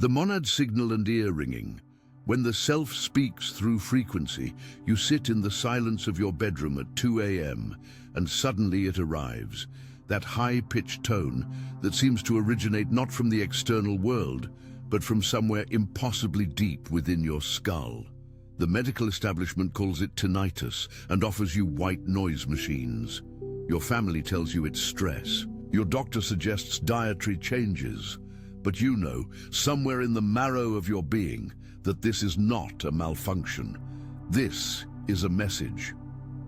The monad signal and ear ringing. When the self speaks through frequency, you sit in the silence of your bedroom at 2 a.m. and suddenly it arrives. That high-pitched tone that seems to originate not from the external world, but from somewhere impossibly deep within your skull. The medical establishment calls it tinnitus and offers you white noise machines. Your family tells you it's stress. Your doctor suggests dietary changes. But you know, somewhere in the marrow of your being, that this is not a malfunction. This is a message.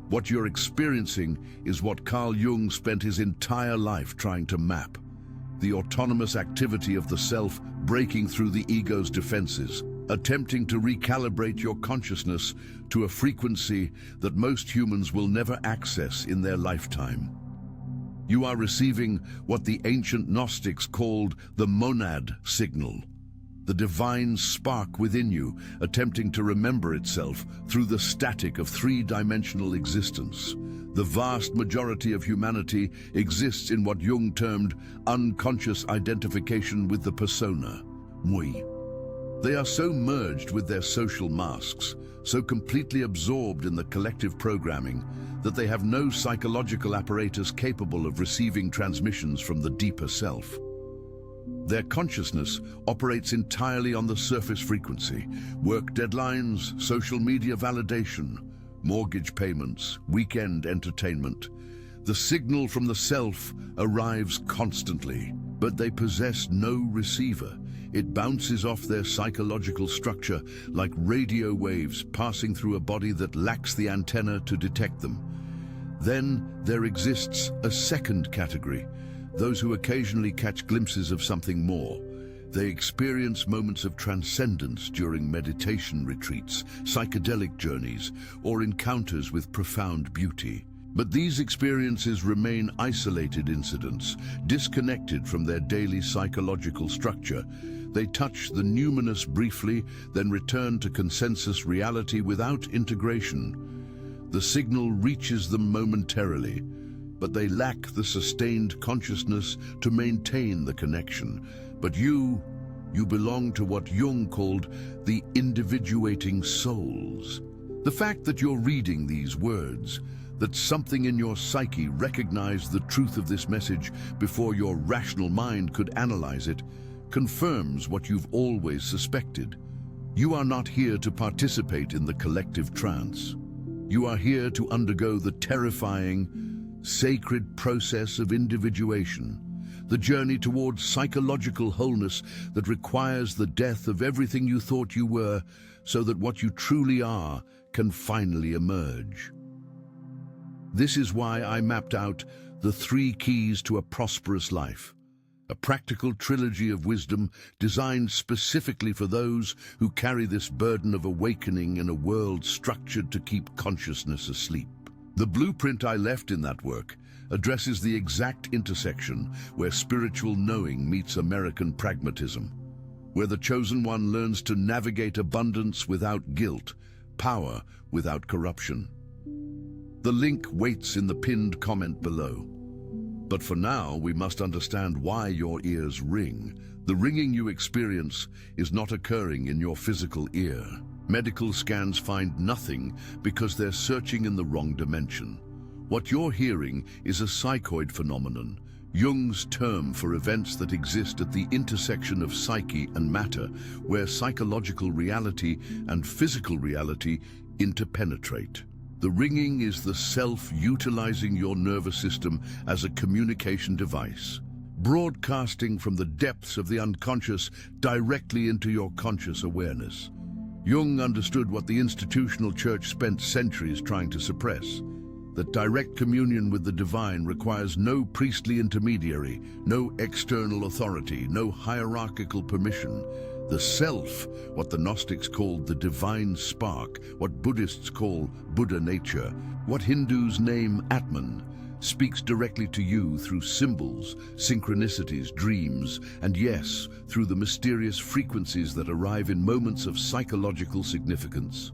What you're experiencing is what Carl Jung spent his entire life trying to map. The autonomous activity of the self breaking through the ego's defenses, attempting to recalibrate your consciousness to a frequency that most humans will never access in their lifetime. You are receiving what the ancient Gnostics called the monad signal, the divine spark within you attempting to remember itself through the static of three-dimensional existence. The vast majority of humanity exists in what Jung termed unconscious identification with the persona, moi. They are so merged with their social masks, so completely absorbed in the collective programming, that they have no psychological apparatus capable of receiving transmissions from the deeper self. Their consciousness operates entirely on the surface frequency: work deadlines, social media validation, mortgage payments, weekend entertainment. The signal from the self arrives constantly, but they possess no receiver. It bounces off their psychological structure like radio waves passing through a body that lacks the antenna to detect them. Then there exists a second category, those who occasionally catch glimpses of something more. They experience moments of transcendence during meditation retreats, psychedelic journeys, or encounters with profound beauty. But these experiences remain isolated incidents, disconnected from their daily psychological structure. They touch the numinous briefly, then return to consensus reality without integration. The signal reaches them momentarily, but they lack the sustained consciousness to maintain the connection. But you belong to what Jung called the individuating souls. The fact that you're reading these words, that something in your psyche recognized the truth of this message before your rational mind could analyze it, confirms what you've always suspected. You are not here to participate in the collective trance. You are here to undergo the terrifying, sacred process of individuation, the journey towards psychological wholeness that requires the death of everything you thought you were, so that what you truly are can finally emerge. This is why I mapped out the 3 keys to a prosperous life, a practical trilogy of wisdom designed specifically for those who carry this burden of awakening in a world structured to keep consciousness asleep. The blueprint I left in that work addresses the exact intersection where spiritual knowing meets American pragmatism, where the chosen one learns to navigate abundance without guilt, power without corruption. The link waits in the pinned comment below. But for now, we must understand why your ears ring. The ringing you experience is not occurring in your physical ear. Medical scans find nothing because they're searching in the wrong dimension. What you're hearing is a psychoid phenomenon, Jung's term for events that exist at the intersection of psyche and matter, where psychological reality and physical reality interpenetrate. The ringing is the self utilizing your nervous system as a communication device, broadcasting from the depths of the unconscious directly into your conscious awareness. Jung understood what the institutional church spent centuries trying to suppress, that direct communion with the divine requires no priestly intermediary, no external authority, no hierarchical permission. The self, what the Gnostics called the divine spark, what Buddhists call Buddha nature, what Hindus name Atman, speaks directly to you through symbols, synchronicities, dreams, and yes, through the mysterious frequencies that arrive in moments of psychological significance.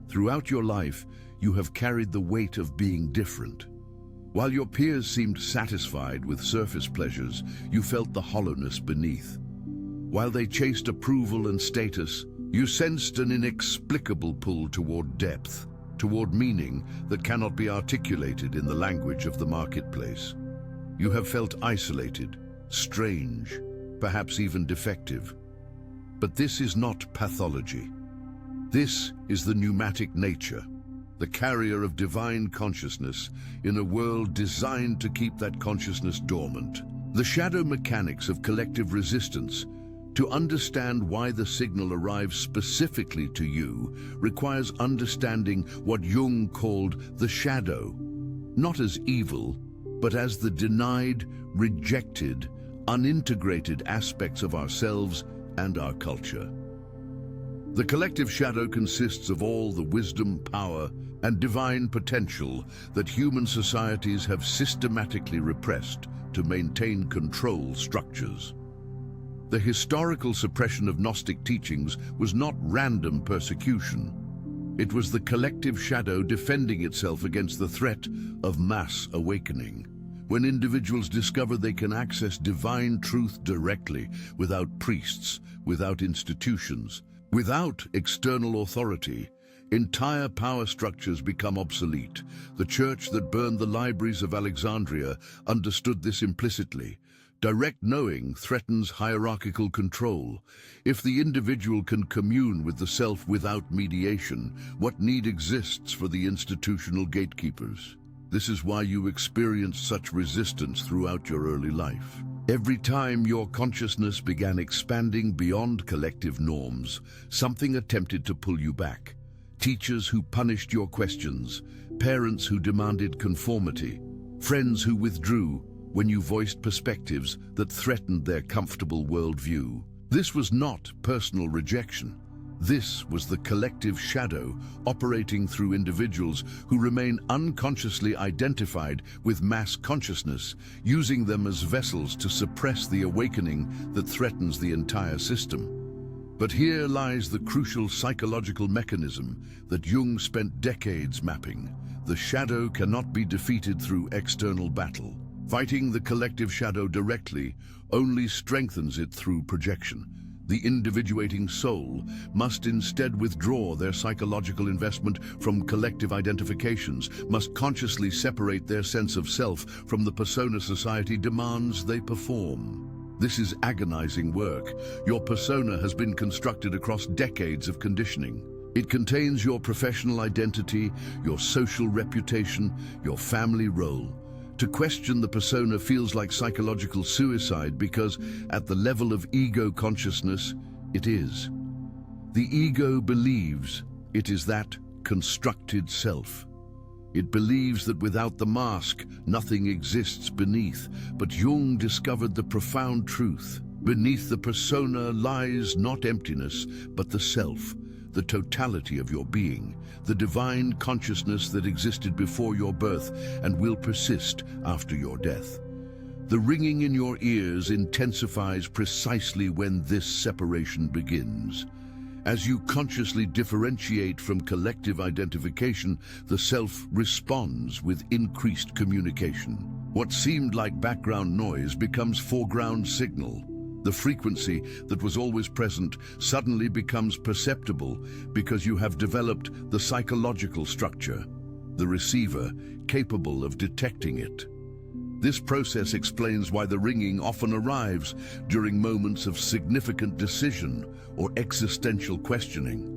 Throughout your life, you have carried the weight of being different. While your peers seemed satisfied with surface pleasures, you felt the hollowness beneath. While they chased approval and status, you sensed an inexplicable pull toward depth, toward meaning that cannot be articulated in the language of the marketplace. You have felt isolated, strange, perhaps even defective. But this is not pathology. This is the pneumatic nature, the carrier of divine consciousness in a world designed to keep that consciousness dormant. The shadow mechanics of collective resistance. To understand why the signal arrives specifically to you requires understanding what Jung called the shadow, not as evil, but as the denied, rejected, unintegrated aspects of ourselves and our culture. The collective shadow consists of all the wisdom, power, and divine potential that human societies have systematically repressed to maintain control structures. The historical suppression of Gnostic teachings was not random persecution. It was the collective shadow defending itself against the threat of mass awakening. When individuals discover they can access divine truth directly, without priests, without institutions, without external authority, entire power structures become obsolete. The church that burned the libraries of Alexandria understood this implicitly. Direct knowing threatens hierarchical control. If the individual can commune with the self without mediation, what need exists for the institutional gatekeepers? This is why you experienced such resistance throughout your early life. Every time your consciousness began expanding beyond collective norms, something attempted to pull you back. Teachers who punished your questions, parents who demanded conformity, friends who withdrew when you voiced perspectives that threatened their comfortable worldview. This was not personal rejection. This was the collective shadow operating through individuals who remain unconsciously identified with mass consciousness, using them as vessels to suppress the awakening that threatens the entire system. But here lies the crucial psychological mechanism that Jung spent decades mapping. The shadow cannot be defeated through external battle. Fighting the collective shadow directly only strengthens it through projection. The individuating soul must instead withdraw their psychological investment from collective identifications, must consciously separate their sense of self from the persona society demands they perform. This is agonizing work. Your persona has been constructed across decades of conditioning. It contains your professional identity, your social reputation, your family role. To question the persona feels like psychological suicide because, at the level of ego consciousness, it is. The ego believes it is that constructed self. It believes that without the mask, nothing exists beneath. But Jung discovered the profound truth. Beneath the persona lies not emptiness, but the self, the totality of your being, the divine consciousness that existed before your birth and will persist after your death. The ringing in your ears intensifies precisely when this separation begins. As you consciously differentiate from collective identification, the self responds with increased communication. What seemed like background noise becomes foreground signal. The frequency that was always present suddenly becomes perceptible because you have developed the psychological structure, the receiver capable of detecting it. This process explains why the ringing often arrives during moments of significant decision or existential questioning.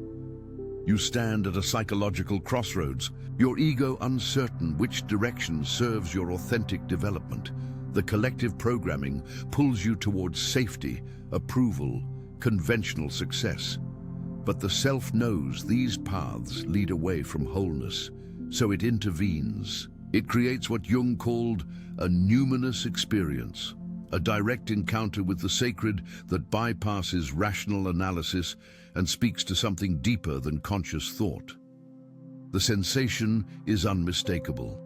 You stand at a psychological crossroads, your ego uncertain which direction serves your authentic development. The collective programming pulls you towards safety, approval, conventional success. But the self knows these paths lead away from wholeness, so it intervenes. It creates what Jung called a numinous experience, a direct encounter with the sacred that bypasses rational analysis and speaks to something deeper than conscious thought. The sensation is unmistakable.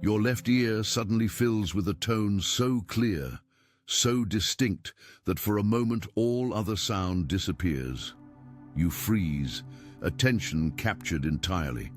Your left ear suddenly fills with a tone so clear, so distinct, that for a moment all other sound disappears. You freeze, attention captured entirely.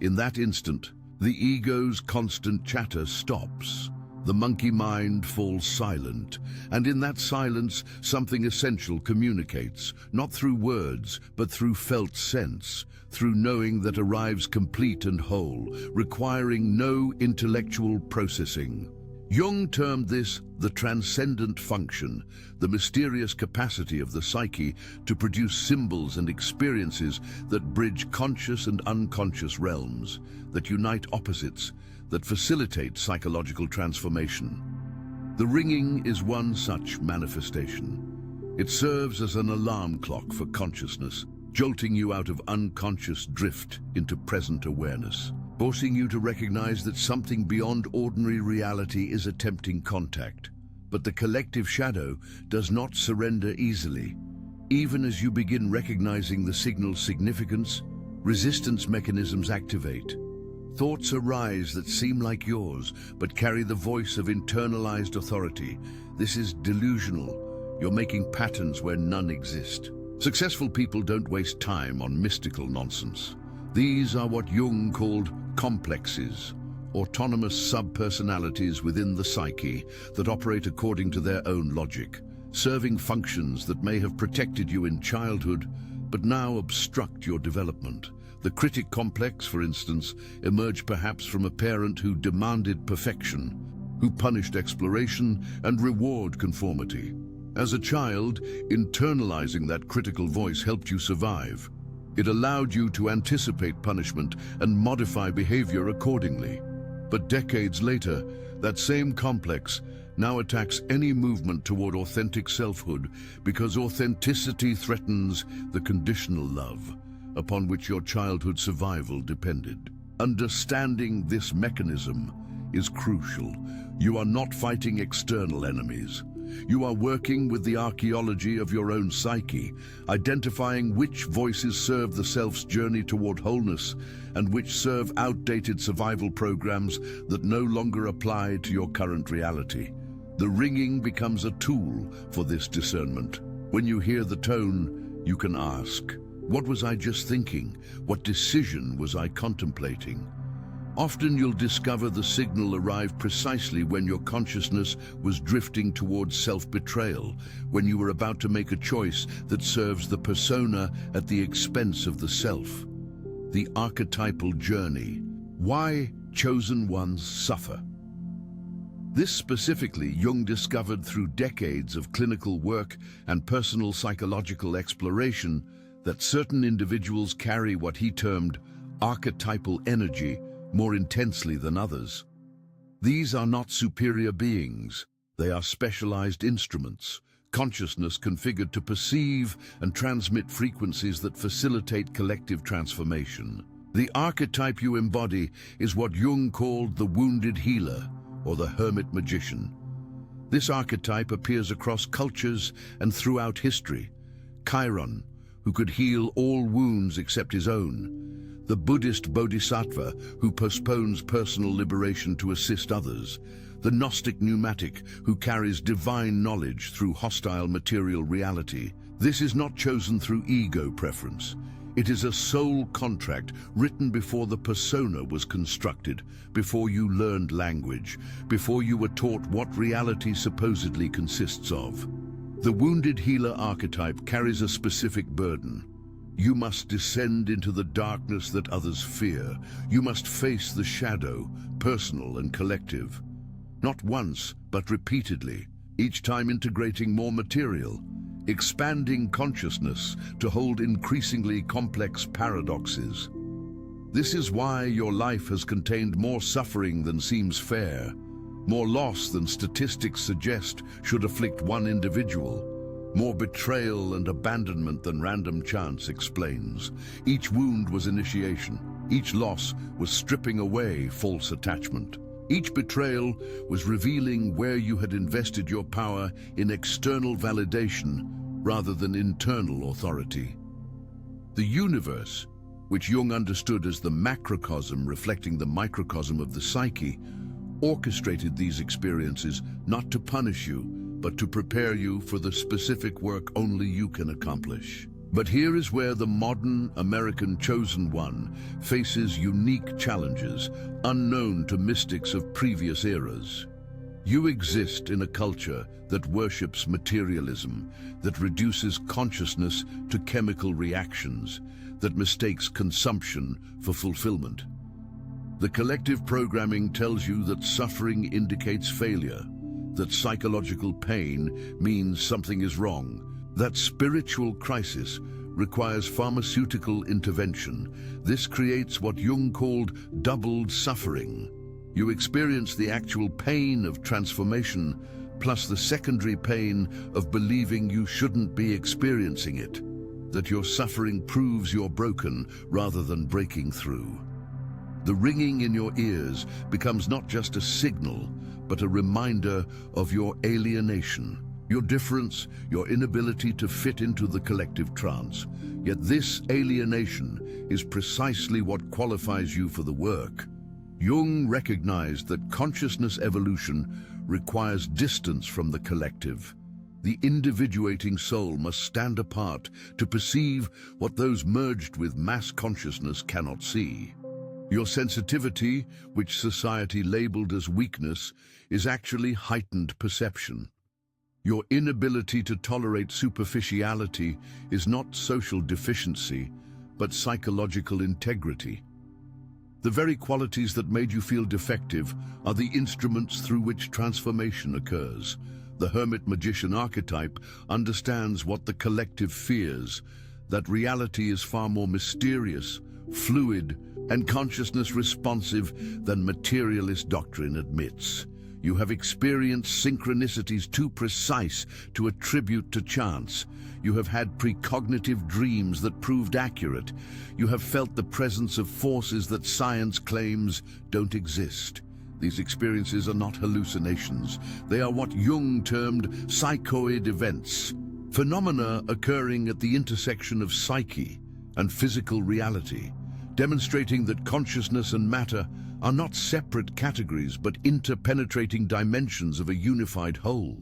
In that instant, the ego's constant chatter stops. The monkey mind falls silent, and in that silence something essential communicates, not through words, but through felt sense, through knowing that arrives complete and whole, requiring no intellectual processing. Jung termed this the transcendent function, the mysterious capacity of the psyche to produce symbols and experiences that bridge conscious and unconscious realms, that unite opposites, that facilitate psychological transformation. The ringing is one such manifestation. It serves as an alarm clock for consciousness, jolting you out of unconscious drift into present awareness, forcing you to recognize that something beyond ordinary reality is attempting contact. But the collective shadow does not surrender easily. Even as you begin recognizing the signal's significance, resistance mechanisms activate. Thoughts arise that seem like yours, but carry the voice of internalized authority. This is delusional. You're making patterns where none exist. Successful people don't waste time on mystical nonsense. These are what Jung called complexes, autonomous subpersonalities within the psyche that operate according to their own logic, serving functions that may have protected you in childhood, but now obstruct your development. The critic complex, for instance, emerged perhaps from a parent who demanded perfection, who punished exploration and rewarded conformity. As a child, internalizing that critical voice helped you survive. It allowed you to anticipate punishment and modify behavior accordingly. But decades later, that same complex now attacks any movement toward authentic selfhood because authenticity threatens the conditional love upon which your childhood survival depended. Understanding this mechanism is crucial. You are not fighting external enemies. You are working with the archaeology of your own psyche, identifying which voices serve the self's journey toward wholeness and which serve outdated survival programs that no longer apply to your current reality. The ringing becomes a tool for this discernment. When you hear the tone, you can ask, what was I just thinking? What decision was I contemplating? Often you'll discover the signal arrived precisely when your consciousness was drifting towards self-betrayal, when you were about to make a choice that serves the persona at the expense of the self. The archetypal journey. Why chosen ones suffer. This specifically Jung discovered through decades of clinical work and personal psychological exploration that certain individuals carry what he termed archetypal energy more intensely than others. These are not superior beings. They are specialized instruments, consciousness configured to perceive and transmit frequencies that facilitate collective transformation. The archetype you embody is what Jung called the wounded healer or the hermit magician. This archetype appears across cultures and throughout history. Chiron, who could heal all wounds except his own. The Buddhist bodhisattva, who postpones personal liberation to assist others. The Gnostic pneumatic, who carries divine knowledge through hostile material reality. This is not chosen through ego preference. It is a soul contract written before the persona was constructed, before you learned language, before you were taught what reality supposedly consists of. The wounded healer archetype carries a specific burden. You must descend into the darkness that others fear. You must face the shadow, personal and collective. Not once, but repeatedly, each time integrating more material, expanding consciousness to hold increasingly complex paradoxes. This is why your life has contained more suffering than seems fair, more loss than statistics suggest should afflict one individual, more betrayal and abandonment than random chance explains. Each wound was initiation. Each loss was stripping away false attachment. Each betrayal was revealing where you had invested your power in external validation rather than internal authority. The universe, which Jung understood as the macrocosm reflecting the microcosm of the psyche, orchestrated these experiences not to punish you, but to prepare you for the specific work only you can accomplish. But here is where the modern American chosen one faces unique challenges unknown to mystics of previous eras. You exist in a culture that worships materialism, that reduces consciousness to chemical reactions, that mistakes consumption for fulfillment. The collective programming tells you that suffering indicates failure, that psychological pain means something is wrong, that spiritual crisis requires pharmaceutical intervention. This creates what Jung called doubled suffering. You experience the actual pain of transformation, plus the secondary pain of believing you shouldn't be experiencing it, that your suffering proves you're broken rather than breaking through. The ringing in your ears becomes not just a signal, but a reminder of your alienation, your difference, your inability to fit into the collective trance. Yet this alienation is precisely what qualifies you for the work. Jung recognized that consciousness evolution requires distance from the collective. The individuating soul must stand apart to perceive what those merged with mass consciousness cannot see. Your sensitivity, which society labeled as weakness, is actually heightened perception. Your inability to tolerate superficiality is not social deficiency, but psychological integrity. The very qualities that made you feel defective are the instruments through which transformation occurs. The hermit-magician archetype understands what the collective fears, that reality is far more mysterious, fluid, and consciousness responsive than materialist doctrine admits. You have experienced synchronicities too precise to attribute to chance. You have had precognitive dreams that proved accurate. You have felt the presence of forces that science claims don't exist. These experiences are not hallucinations. They are what Jung termed psychoid events, phenomena occurring at the intersection of psyche and physical reality, demonstrating that consciousness and matter are not separate categories but interpenetrating dimensions of a unified whole.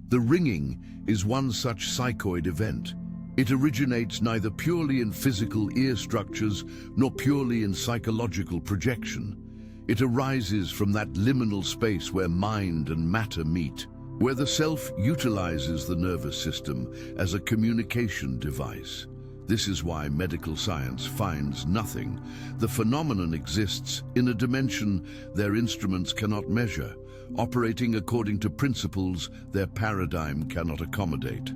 The ringing is one such psychoid event. It originates neither purely in physical ear structures nor purely in psychological projection. It arises from that liminal space where mind and matter meet, where the self utilizes the nervous system as a communication device. This is why medical science finds nothing. The phenomenon exists in a dimension their instruments cannot measure, operating according to principles their paradigm cannot accommodate.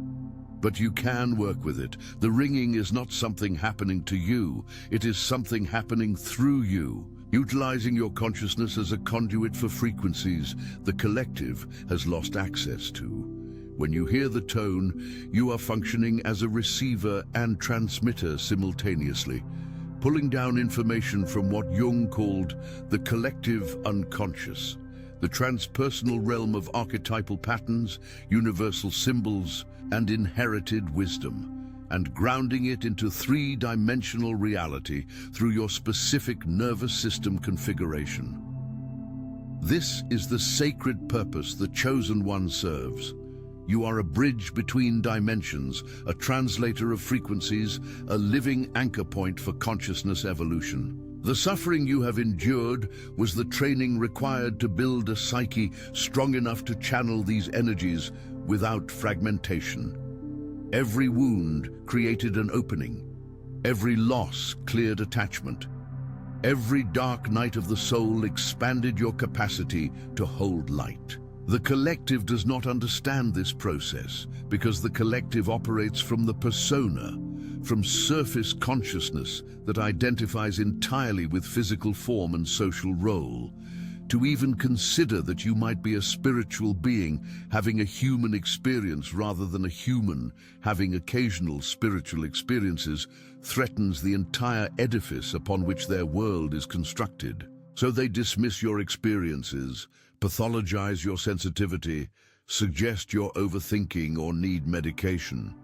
But you can work with it. The ringing is not something happening to you, it is something happening through you. Utilizing your consciousness as a conduit for frequencies the collective has lost access to. When you hear the tone, you are functioning as a receiver and transmitter simultaneously, pulling down information from what Jung called the collective unconscious, the transpersonal realm of archetypal patterns, universal symbols, and inherited wisdom, and grounding it into three-dimensional reality through your specific nervous system configuration. This is the sacred purpose the Chosen One serves. You are a bridge between dimensions, a translator of frequencies, a living anchor point for consciousness evolution. The suffering you have endured was the training required to build a psyche strong enough to channel these energies without fragmentation. Every wound created an opening. Every loss cleared attachment. Every dark night of the soul expanded your capacity to hold light. The collective does not understand this process because the collective operates from the persona, from surface consciousness that identifies entirely with physical form and social role. To even consider that you might be a spiritual being having a human experience rather than a human having occasional spiritual experiences threatens the entire edifice upon which their world is constructed. So they dismiss your experiences, pathologize your sensitivity, suggest you're overthinking or need medication.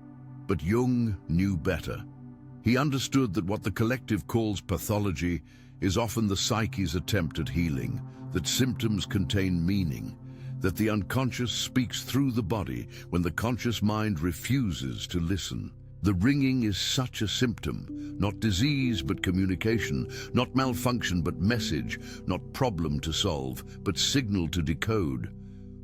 But Jung knew better. He understood that what the collective calls pathology is often the psyche's attempt at healing, that symptoms contain meaning, that the unconscious speaks through the body when the conscious mind refuses to listen. The ringing is such a symptom, not disease but communication, not malfunction but message, not problem to solve but signal to decode.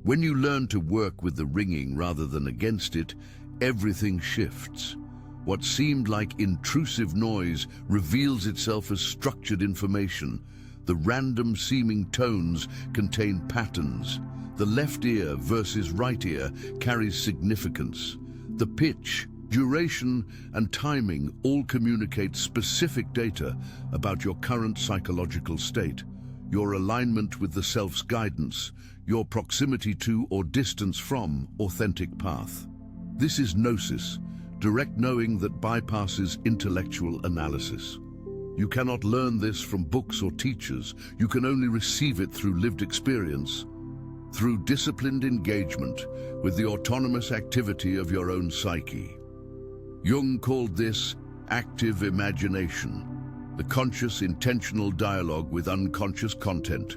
When you learn to work with the ringing rather than against it, everything shifts. What seemed like intrusive noise reveals itself as structured information. The random seeming tones contain patterns. The left ear versus right ear carries significance. The pitch, duration, and timing all communicate specific data about your current psychological state, your alignment with the self's guidance, your proximity to or distance from authentic path. This is gnosis, direct knowing that bypasses intellectual analysis. You cannot learn this from books or teachers. You can only receive it through lived experience, through disciplined engagement with the autonomous activity of your own psyche. Jung called this active imagination, the conscious, intentional dialogue with unconscious content,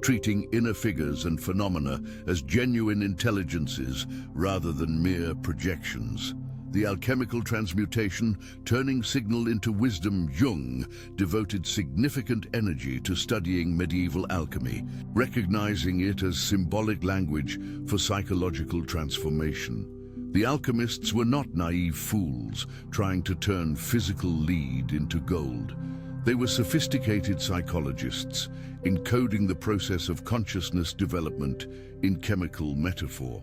treating inner figures and phenomena as genuine intelligences rather than mere projections. The alchemical transmutation, turning signal into wisdom. Jung devoted significant energy to studying medieval alchemy, recognizing it as symbolic language for psychological transformation. The alchemists were not naive fools trying to turn physical lead into gold. They were sophisticated psychologists, encoding the process of consciousness development in chemical metaphor.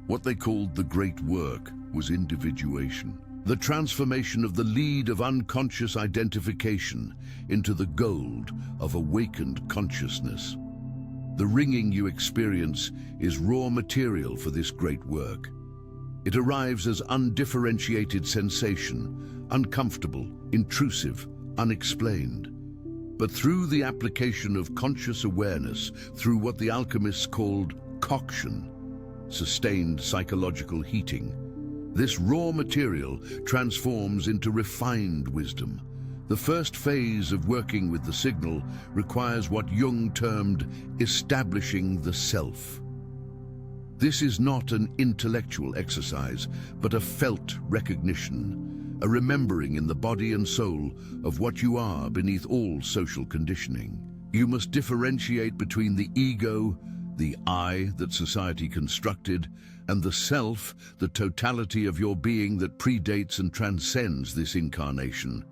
What they called the great work was individuation, the transformation of the lead of unconscious identification into the gold of awakened consciousness. The ringing you experience is raw material for this great work. It arrives as undifferentiated sensation, uncomfortable, intrusive, unexplained. But through the application of conscious awareness, through what the alchemists called coction, sustained psychological heating, this raw material transforms into refined wisdom. The first phase of working with the signal requires what Jung termed establishing the self. This is not an intellectual exercise, but a felt recognition, a remembering in the body and soul of what you are beneath all social conditioning. You must differentiate between the ego, the I that society constructed, and the self, the totality of your being that predates and transcends this incarnation.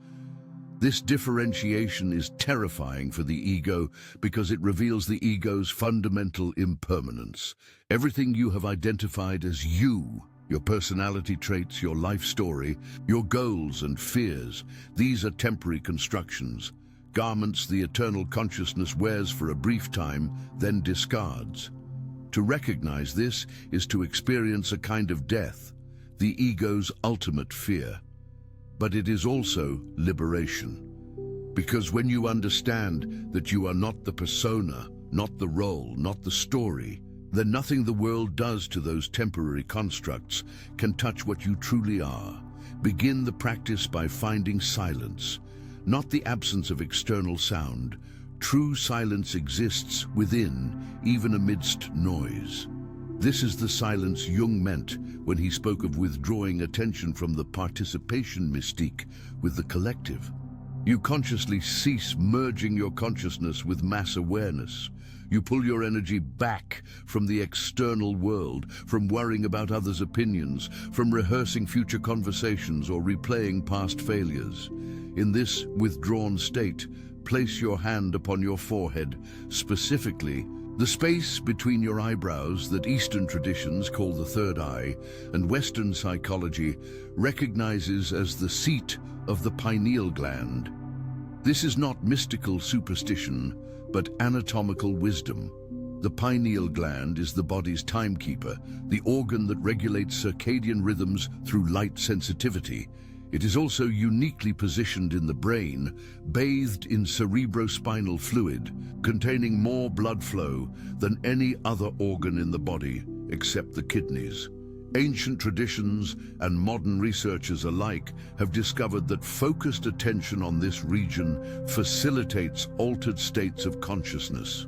This differentiation is terrifying for the ego because it reveals the ego's fundamental impermanence. Everything you have identified as you, your personality traits, your life story, your goals and fears, these are temporary constructions, garments the eternal consciousness wears for a brief time, then discards. To recognize this is to experience a kind of death, the ego's ultimate fear. But it is also liberation. Because when you understand that you are not the persona, not the role, not the story, then nothing the world does to those temporary constructs can touch what you truly are. Begin the practice by finding silence, not the absence of external sound. True silence exists within, even amidst noise. This is the silence Jung meant when he spoke of withdrawing attention from the participation mystique with the collective. You consciously cease merging your consciousness with mass awareness. You pull your energy back from the external world, from worrying about others' opinions, from rehearsing future conversations or replaying past failures. In this withdrawn state, place your hand upon your forehead, specifically the space between your eyebrows that Eastern traditions call the third eye and Western psychology recognizes as the seat of the pineal gland. This is not mystical superstition, but anatomical wisdom. The pineal gland is the body's timekeeper, the organ that regulates circadian rhythms through light sensitivity. It is also uniquely positioned in the brain, bathed in cerebrospinal fluid, containing more blood flow than any other organ in the body, except the kidneys. Ancient traditions and modern researchers alike have discovered that focused attention on this region facilitates altered states of consciousness.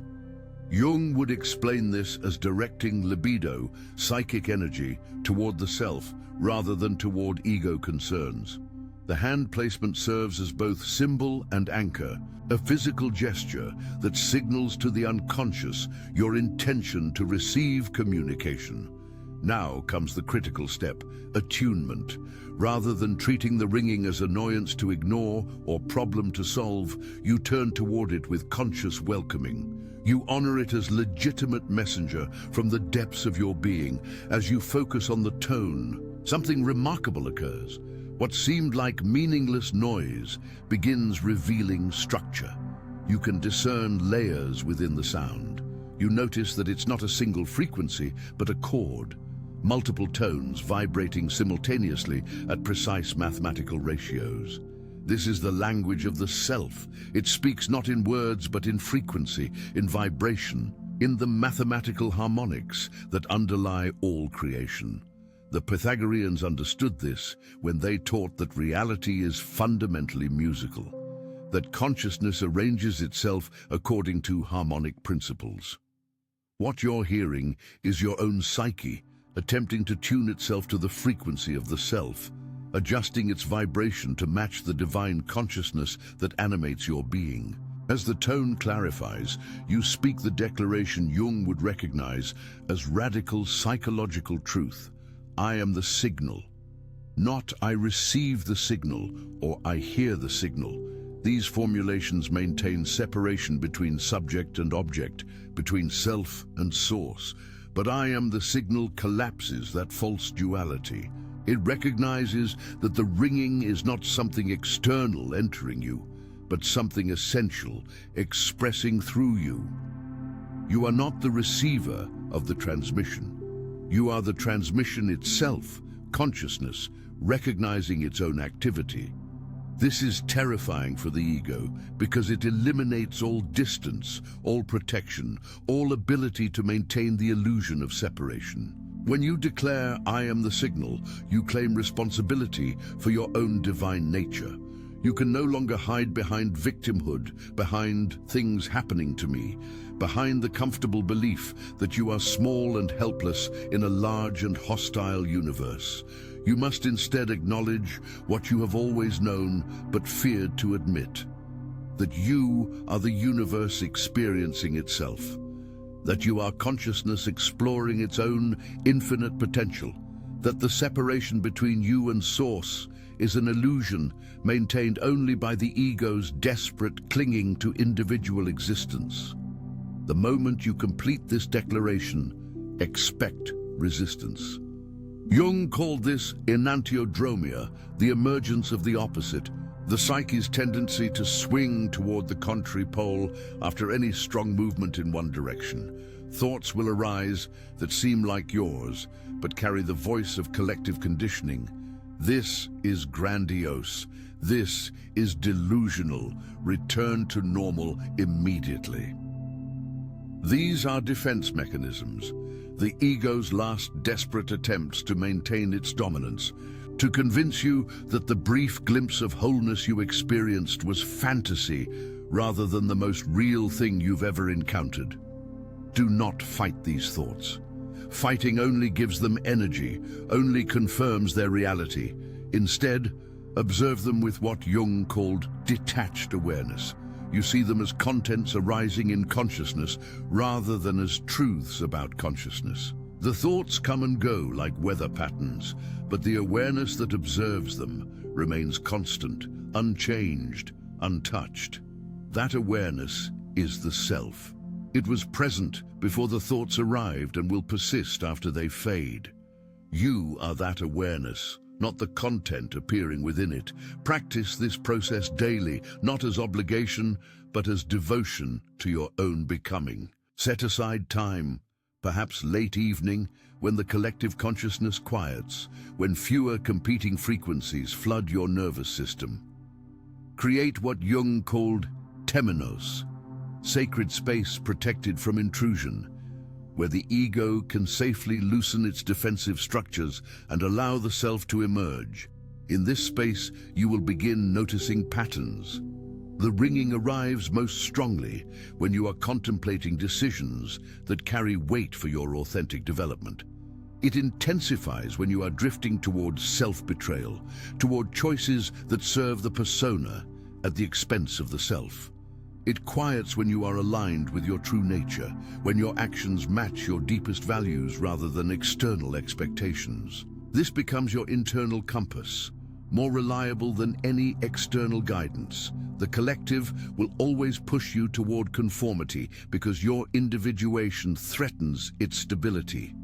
Jung would explain this as directing libido, psychic energy, toward the self rather than toward ego concerns. The hand placement serves as both symbol and anchor, a physical gesture that signals to the unconscious your intention to receive communication. Now comes the critical step, attunement. Rather than treating the ringing as annoyance to ignore or problem to solve, you turn toward it with conscious welcoming. You honor it as legitimate messenger from the depths of your being. As you focus on the tone, something remarkable occurs. What seemed like meaningless noise begins revealing structure. You can discern layers within the sound. You notice that it's not a single frequency, but a chord. Multiple tones vibrating simultaneously at precise mathematical ratios. This is the language of the self. It speaks not in words but in frequency, in vibration, in the mathematical harmonics that underlie all creation. The Pythagoreans understood this when they taught that reality is fundamentally musical, that consciousness arranges itself according to harmonic principles. What you're hearing is your own psyche, attempting to tune itself to the frequency of the self, adjusting its vibration to match the divine consciousness that animates your being. As the tone clarifies, you speak the declaration Jung would recognize as radical psychological truth. I am the signal. Not I receive the signal or I hear the signal. These formulations maintain separation between subject and object, between self and source. But I am the signal collapses that false duality. It recognizes that the ringing is not something external entering you, but something essential expressing through you. You are not the receiver of the transmission. You are the transmission itself, consciousness, recognizing its own activity. This is terrifying for the ego because it eliminates all distance, all protection, all ability to maintain the illusion of separation. When you declare, I am the signal, you claim responsibility for your own divine nature. You can no longer hide behind victimhood, behind things happening to me, behind the comfortable belief that you are small and helpless in a large and hostile universe. You must instead acknowledge what you have always known but feared to admit, that you are the universe experiencing itself, that you are consciousness exploring its own infinite potential, that the separation between you and source is an illusion maintained only by the ego's desperate clinging to individual existence. The moment you complete this declaration, expect resistance. Jung called this enantiodromia, the emergence of the opposite, the psyche's tendency to swing toward the contrary pole after any strong movement in one direction. Thoughts will arise that seem like yours, but carry the voice of collective conditioning. This is grandiose. This is delusional. Return to normal immediately. These are defense mechanisms, the ego's last desperate attempts to maintain its dominance, to convince you that the brief glimpse of wholeness you experienced was fantasy rather than the most real thing you've ever encountered. Do not fight these thoughts. Fighting only gives them energy, only confirms their reality. Instead, observe them with what Jung called detached awareness. You see them as contents arising in consciousness rather than as truths about consciousness. The thoughts come and go like weather patterns, but the awareness that observes them remains constant, unchanged, untouched. That awareness is the self. It was present before the thoughts arrived and will persist after they fade. You are that awareness, not the content appearing within it. Practice this process daily, not as obligation, but as devotion to your own becoming. Set aside time, perhaps late evening, when the collective consciousness quiets, when fewer competing frequencies flood your nervous system. Create what Jung called temenos, sacred space protected from intrusion, where the ego can safely loosen its defensive structures and allow the self to emerge. In this space, you will begin noticing patterns. The ringing arrives most strongly when you are contemplating decisions that carry weight for your authentic development. It intensifies when you are drifting towards self-betrayal, toward choices that serve the persona at the expense of the self. It quiets when you are aligned with your true nature, when your actions match your deepest values rather than external expectations. This becomes your internal compass, more reliable than any external guidance. The collective will always push you toward conformity because your individuation threatens its stability.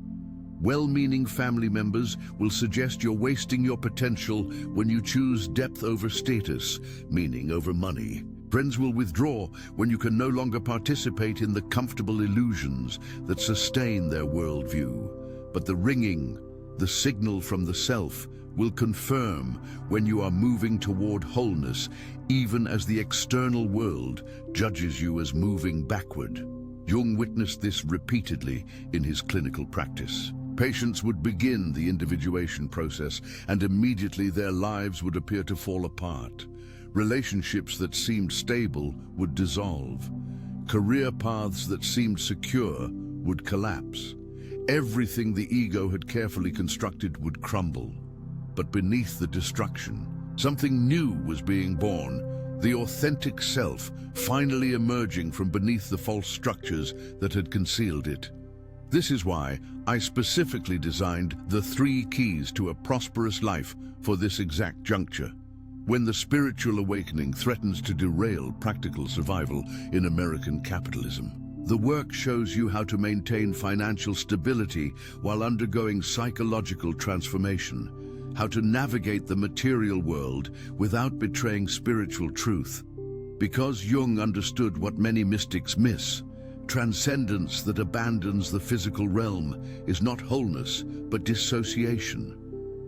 Well-meaning family members will suggest you're wasting your potential when you choose depth over status, meaning over money. Friends will withdraw when you can no longer participate in the comfortable illusions that sustain their worldview. But the ringing, the signal from the self, will confirm when you are moving toward wholeness, even as the external world judges you as moving backward. Jung witnessed this repeatedly in his clinical practice. Patients would begin the individuation process, and immediately their lives would appear to fall apart. Relationships that seemed stable would dissolve. Career paths that seemed secure would collapse. Everything the ego had carefully constructed would crumble. But beneath the destruction, something new was being born, the authentic self finally emerging from beneath the false structures that had concealed it. This is why I specifically designed the 3 keys to a prosperous life for this exact juncture. When the spiritual awakening threatens to derail practical survival in American capitalism, the work shows you how to maintain financial stability while undergoing psychological transformation, how to navigate the material world without betraying spiritual truth. Because Jung understood what many mystics miss, transcendence that abandons the physical realm is not wholeness, but dissociation.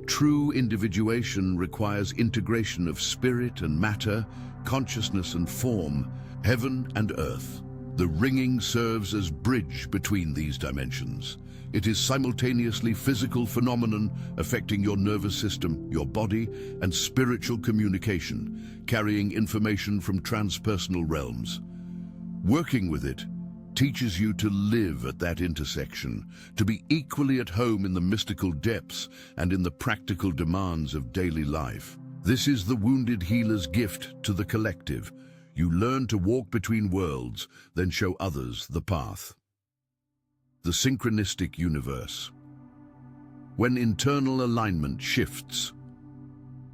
True individuation requires integration of spirit and matter, consciousness and form, heaven and earth. The ringing serves as bridge between these dimensions. It is simultaneously physical phenomenon affecting your nervous system, your body, and spiritual communication, carrying information from transpersonal realms. Working with it teaches you to live at that intersection, to be equally at home in the mystical depths and in the practical demands of daily life. This is the wounded healer's gift to the collective. You learn to walk between worlds, then show others the path. The synchronistic universe. When internal alignment shifts.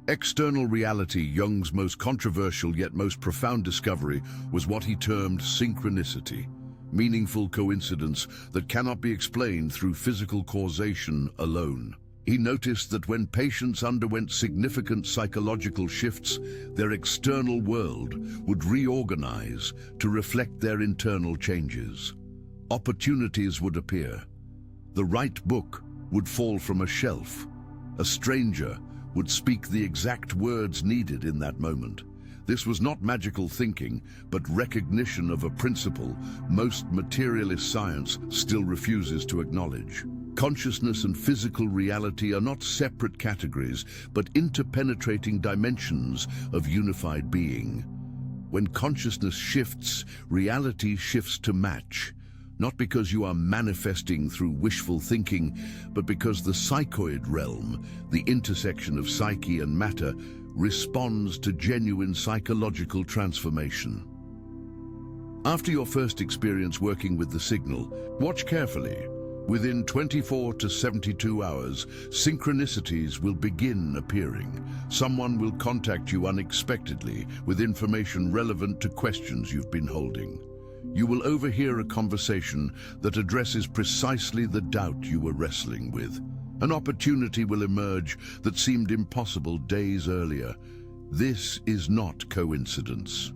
External reality, Jung's most controversial yet most profound discovery, was what he termed synchronicity. Meaningful coincidence that cannot be explained through physical causation alone. He noticed that when patients underwent significant psychological shifts, their external world would reorganize to reflect their internal changes. Opportunities would appear. The right book would fall from a shelf. A stranger would speak the exact words needed in that moment. This was not magical thinking, but recognition of a principle most materialist science still refuses to acknowledge. Consciousness and physical reality are not separate categories, but interpenetrating dimensions of unified being. When consciousness shifts, reality shifts to match. Not because you are manifesting through wishful thinking, but because the psychoid realm, the intersection of psyche and matter, responds to genuine psychological transformation. After your first experience working with the signal, watch carefully. Within 24 to 72 hours, synchronicities will begin appearing. Someone will contact you unexpectedly with information relevant to questions you've been holding. You will overhear a conversation that addresses precisely the doubt you were wrestling with. An opportunity will emerge that seemed impossible days earlier. This is not coincidence.